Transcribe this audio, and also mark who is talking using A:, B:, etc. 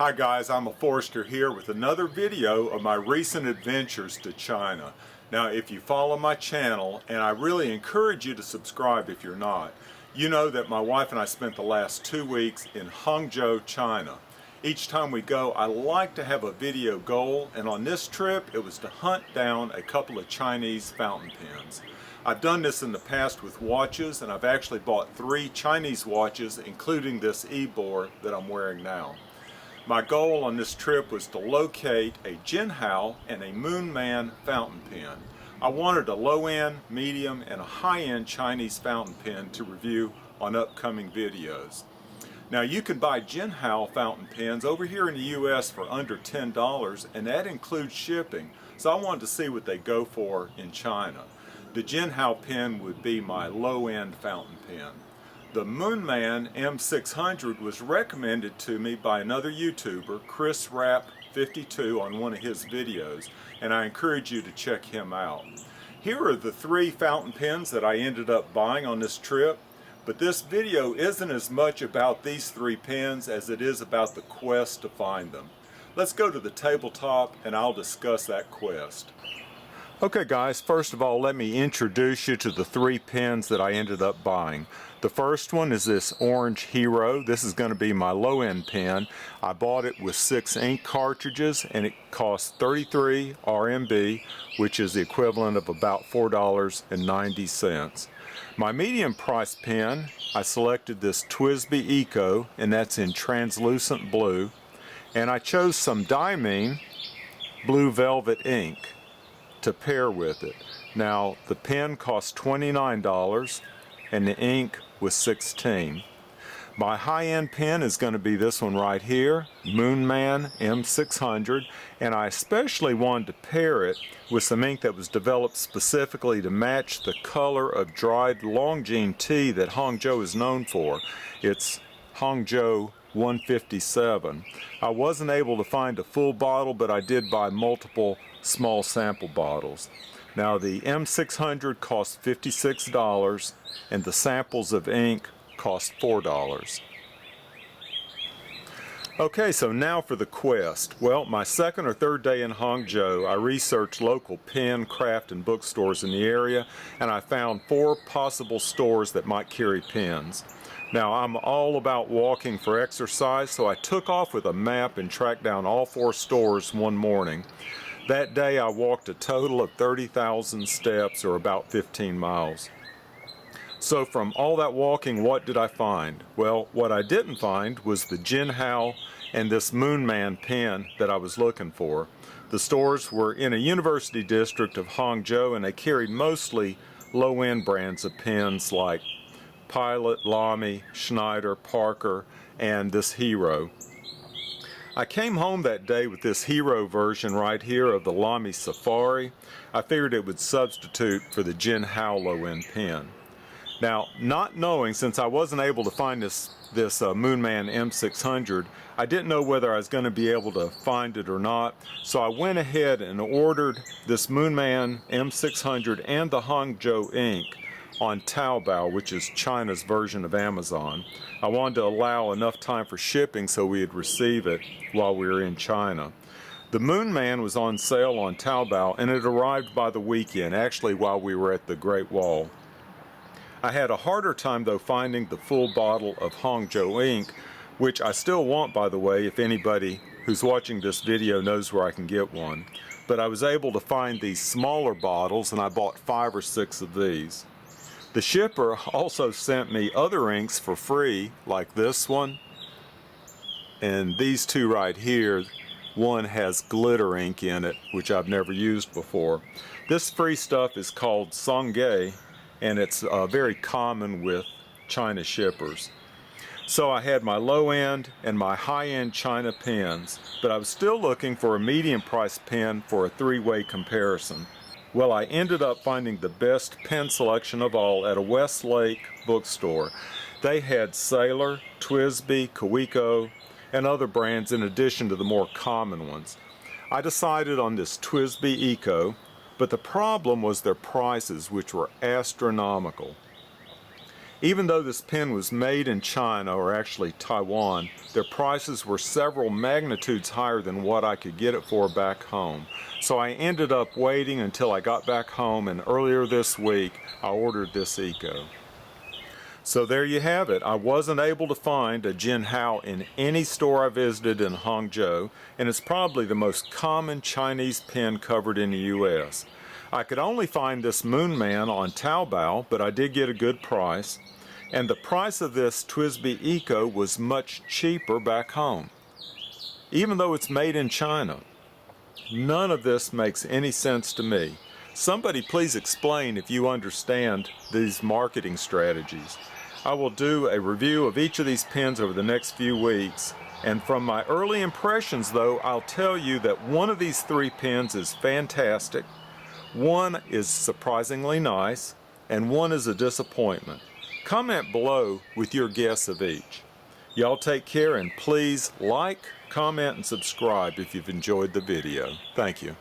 A: Hi guys, I'm a Forester here with another video of my recent adventures to China. Now if you follow my channel, and I really encourage you to subscribe if you're not, you know that my wife and I spent the last 2 weeks in Hangzhou, China. Each time we go, I like to have a video goal, and on this trip it was to hunt down a couple of Chinese fountain pens. I've done this in the past with watches, and I've actually bought 3 Chinese watches, including this e-bore that I'm wearing now. My goal on this trip was to locate a Hangzhou and a Moonman fountain pen. I wanted a low-end, medium, and a high-end Chinese fountain pen to review on upcoming videos. Now you can buy Hangzhou fountain pens over here in the US for under $10, and that includes shipping. So I wanted to see what they go for in China. The Hangzhou pen would be my low-end fountain pen. The Moonman M600 was recommended to me by another YouTuber, Chris Rapp 52, on one of his videos, and I encourage you to check him out. Here are the 3 fountain pens that I ended up buying on this trip, but this video isn't as much about these 3 pens as it is about the quest to find them. Let's go to the tabletop and I'll discuss that quest. Okay guys, first of all let me introduce you to the 3 pens that I ended up buying. The first one is this orange Hero. This is going to be my low-end pen. I bought it with 6 ink cartridges and it cost 33 RMB, which is the equivalent of about $4.90. My medium price pen, I selected this TWSBI Eco, and that's in translucent blue, and I chose some Diamine blue velvet ink to pair with it. Now the pen cost $29 and the ink was $16. My high-end pen is going to be this one right here, Moonman M600, and I especially wanted to pair it with some ink that was developed specifically to match the color of dried Longines tea that Hangzhou is known for. It's Hangzhou 157. I wasn't able to find a full bottle, but I did buy multiple small sample bottles. Now the M600 cost $56 and the samples of ink cost $4. Okay, so now for the quest. Well, my second or third day in Hangzhou, I researched local pen, craft, and bookstores in the area, and I found 4 possible stores that might carry pens. Now, I'm all about walking for exercise, so I took off with a map and tracked down all 4 stores one morning. That day I walked a total of 30,000 steps, or about 15 miles. So from all that walking, what did I find? Well, what I didn't find was the Hangzhou and this Moonman pen that I was looking for. The stores were in a university district of Hangzhou, and they carried mostly low-end brands of pens like Pilot, Lamy, Schneider, Parker, and this Hero. I came home that day with this Hero version right here of the Lamy Safari. I figured it would substitute for the Hangzhou low-end pen. Now, not knowing, since I wasn't able to find this Moonman M600, I didn't know whether I was going to be able to find it or not, so I went ahead and ordered this Moonman M600 and the Hangzhou ink on Taobao, which is China's version of Amazon. I wanted to allow enough time for shipping so we'd receive it while we were in China. The Moonman was on sale on Taobao, and it arrived by the weekend, actually while we were at the Great Wall. I had a harder time though finding the full bottle of Hangzhou ink, which I still want, by the way, if anybody who's watching this video knows where I can get one. But I was able to find these smaller bottles, and I bought 5 or 6 of these. The shipper also sent me other inks for free, like this one, and these 2 right here. One has glitter ink in it, which I've never used before. This free stuff is called Songay, and it's very common with China shippers. So I had my low-end and my high-end China pens, but I was still looking for a medium-priced pen for a 3-way comparison. Well, I ended up finding the best pen selection of all at a Westlake bookstore. They had Sailor, TWSBI, Kaweco, and other brands in addition to the more common ones. I decided on this TWSBI Eco, but the problem was their prices, which were astronomical. Even though this pen was made in China, or actually Taiwan, their prices were several magnitudes higher than what I could get it for back home. So I ended up waiting until I got back home, and earlier this week I ordered this Eco. So there you have it. I wasn't able to find a Jinhao in any store I visited in Hangzhou, and it's probably the most common Chinese pen covered in the US. I could only find this Moonman on Taobao, but I did get a good price. And the price of this TWSBI Eco was much cheaper back home, even though it's made in China. None of this makes any sense to me. Somebody please explain if you understand these marketing strategies. I will do a review of each of these pens over the next few weeks, and from my early impressions though, I'll tell you that one of these three pens is fantastic, one is surprisingly nice, and one is a disappointment. Comment below with your guess of each. Y'all take care, and please like, comment, and subscribe if you've enjoyed the video. Thank you.